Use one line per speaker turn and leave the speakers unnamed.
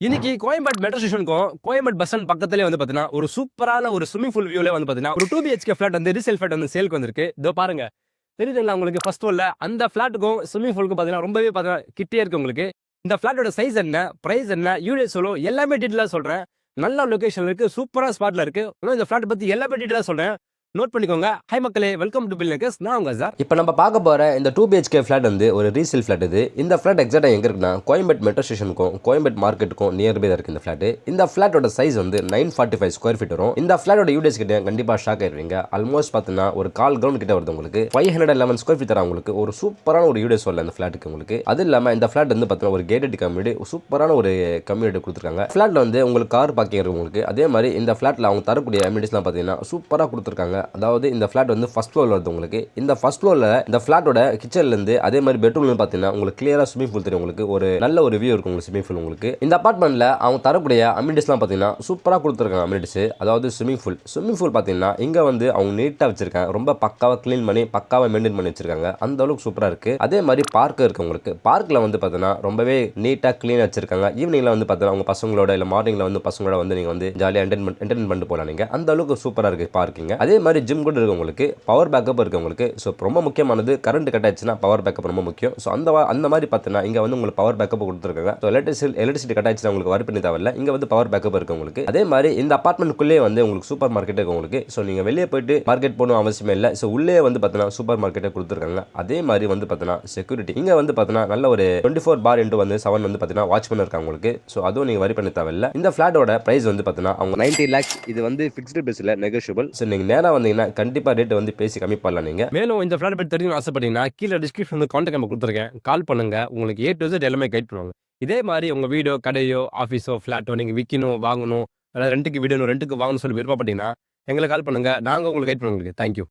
இன்னைக்கு கோயம்பேடு மெட்ரோ ஸ்டேஷனுக்கும் Koyambedu bus stand பக்கத்துலயே வந்து பாத்தீங்கன்னா ஒரு சூப்பரான ஒரு ஸ்விமிங் பூல் வியூல வந்து பாத்தீங்கன்னா ஒரு 2 BHK ஃபிளாட் வந்து ரீசேல் ஃபிளாட் வந்து சேலுக்கு வந்திருக்கு. இதோ பாருங்க, தெரியுதுங்களா உங்களுக்கு? ஃபர்ஸ்ட் ஃப்ளோர்ல அந்த ஃபிளாட்டுக்கும் ஸ்விமிங் பூலுக்கும் பாத்தீங்கன்னா ரொம்பவே பாத்தீங்கன்னா கிட்டே இருக்கு உங்களுக்கு. இந்த ஃபிளாட்டோட சைஸ் என்ன, பிரைஸ் என்ன, யூனிட் எவ்வளோ, எல்லாமே டீட்டெயிலா சொல்றேன். நல்ல லொகேஷன்ல இருக்கு, சூப்பரா ஸ்பாட்ல இருக்கு. இந்த ஃபிளாட் பத்தி எல்லாமே டீட்டெயிலா சொல்றேன். நோட் பண்ணிக்கோங்க. ஹை மக்களே, வெல்கம் டு பில்னேக்கர்ஸ். நான் உங்க சார்.
இப்போ நம்ம பார்க்க போகிற இந்த 2 BHK ஃபிளாட் வந்து ஒரு ரீசேல் ஃபிளாட். இந்த ஃபிளாட் எக்ஸாக்டாக எங்கே இருக்குன்னா கோயம்பேடு மெட்ரோ ஸ்டேஷனுக்கும் கோயம்பேடு மார்க்கெட்டுக்கும் நியர்பை இருக்குது இந்த ஃபிளாட். இந்த ஃபிளாட்டோட சைஸ் வந்து 945 ஸ்கொயர் ஃபீட் வரும். இந்த ஃபிளாட்டோட யூடிஎஸ் கிட்ட கண்டிப்பாக ஷாக் ஆயிருவீங்க. ஆல்மோஸ்ட் பார்த்தீங்கன்னா ஒரு கால் கிரவுண்ட் கிட்ட வருது உங்களுக்கு. 511 ஸ்கொயர் ஃபீட் தர உங்களுக்கு ஒரு சூப்பரான ஒரு யூடிஎஸ் வரல இந்த ஃபிளாட்டுக்கு உங்களுக்கு. அது இல்லாமல் இந்த ஃபிளாட் வந்து பார்த்தீங்கன்னா ஒரு கேட்டட் கம்யூனிட்டி, சூப்பரான ஒரு கம்யூனிட்டி கொடுத்துருக்காங்க. ஃபிளாட்ல வந்து உங்களுக்கு கார் பார்க்கிங் இருக்கு உங்களுக்கு. அதே மாதிரி இந்த ஃபிளாட்ல அவங்க தரக்கூடிய அம்யூனிட்டிஸ்லாம் பார்த்தீங்கன்னா சூப்பராக கொடுத்துருக்காங்க. அதாவது இந்த ஃபிளாட் வந்து ஃபர்ஸ்ட் ஃப்ளோர்ல வருது உங்களுக்கு. இந்த ஃபர்ஸ்ட் ஃப்ளோர்ல இந்த ஃபிளாட்டோட கிச்சன்ல இருந்து அதே மாதிரி பெட்ரூம்ல பார்த்தீங்கன்னா உங்களுக்கு கிளியரா ஸ்விமிங் பூல் தெரியும் உங்களுக்கு. ஒரு நல்ல ஒரு வியூ இருக்கும் உங்களுக்கு ஸ்விமிங் பூல் உங்களுக்கு. இந்த அபார்ட்மெண்ட்ல அவங்க தரக்கூடிய அம்யூனிட்டிஸ்லாம் பார்த்தீங்கன்னா சூப்பரா கொடுத்துருக்காங்க அம்யூனிட்டிஸ். அதாவது ஸ்விமிங் பூல் பார்த்தீங்கன்னா இங்க வந்து அவங்க நீட்டா வச்சிருக்காங்க. ரொம்ப பக்காவா க்ளீன் பண்ணி பக்காவா மெயின்டைன் பண்ணி வச்சிருக்காங்க. அந்த அளவுக்கு சூப்பரா இருக்கு. அதே மாதிரி பார்க் இருக்கு உங்களுக்கு. பார்க்ல வந்து பார்த்தீங்கன்னா ரொம்பவே நீட்டா க்ளீன் வச்சிருக்காங்க. ஈவினிங்ல வந்து பார்த்தீங்கன்னா உங்க பசங்களோட இல்ல மார்னிங்ல வந்து பசங்களோட வந்து நீங்க வந்து ஜாலியா என்டர்டைன் பண்ணிட்டு போலாம் நீங்க. அந்த அளவுக்கு சூப்பரா இருக்கு பார்க்கிங். அதே மாதிரி ஜிம் கூட இருக்கு உங்களுக்கு. பவர் பேக்கப் இருக்கு உங்களுக்கு. ஸோ ரொம்ப முக்கியமானது கரண்ட் கட் ஆயிடுச்சுன்னா பவர் பேக்கப் ரொம்ப முக்கியம். ஸோ அந்த மாதிரி பார்த்தீங்கன்னா இங்க வந்து உங்களுக்கு பவர் பேக்கப் கொடுத்துருக்காங்க. ஸோ எலக்ட்ரிசிட்டி கட் ஆயிடுச்சுன்னா உங்களுக்கு வரி பண்ணி தேவையில்ல. இங்க வந்து பவர் பேக்கப் இருக்கு உங்களுக்கு. அதே மாதிரி இந்த அபார்ட்மெண்ட்குள்ளே வந்து உங்களுக்கு சூப்பர் மார்க்கெட் இருக்கு உங்களுக்கு. ஸோ நீங்க வெளியே போயிட்டு மார்க்கெட் போகணும் அவசியமே இல்லை. ஸோ உள்ளே வந்து பார்த்தீங்கன்னா சூப்பர் மார்க்கெட்டை கொடுத்துருக்காங்க. அதே மாதிரி வந்து பார்த்தீங்கன்னா செக்யூரிட்டி இங்க வந்து பார்த்தீங்கன்னா நல்ல ஒரு 24/7 வந்து 7 வந்து பார்த்தீங்கன்னா வாட்ச்மேன் இருக்காங்க உங்களுக்கு. ஸோ அதுவும் நீங்க வரி பண்ணி தேவையில்ல. இந்த ஃபிளாட்டோட பிரைஸ் வந்து பார்த்தீங்கன்னா அவங்க 90 lakhs. இது வந்து ஃபிக்ஸ்டு பேஸ்ல நெகோஷியபிள். ஸோ நீங்க நேரா வந்தீங்கன்னா கண்டிப்பா ரேட் வந்து பேசி கம்மி பண்ணலாம் நீங்க.
மேலும் இந்த ஃபிளாட் பத்தி தெரிஞ்சுக்கணும்னு ஆசைப்பட்டீங்கன்னா கீழே டிஸ்கிரிப்ஷன் வந்து கான்டாக்ட் நம்பர் கொடுத்துருக்கேன். கால் பண்ணுங்க. உங்களுக்கு A to Z எல்லாமே கைட் பண்ணுவாங்க. இதே மாதிரி உங்க வீடோ, கடையோ, ஆஃபீஸோ, ஃபிளாட்டோ நீங்க விற்கணும், வாங்கணும், அதாவது ரெண்டுக்கு விடணும், ரெண்டுக்கு வாங்கணும்னு சொல்லி விருப்பப்பட்டீங்கன்னா எங்களை கால் பண்ணுங்க. நாங்க உங்களுக்கு கைட் பண்ணுவோம். தேங்க்யூ.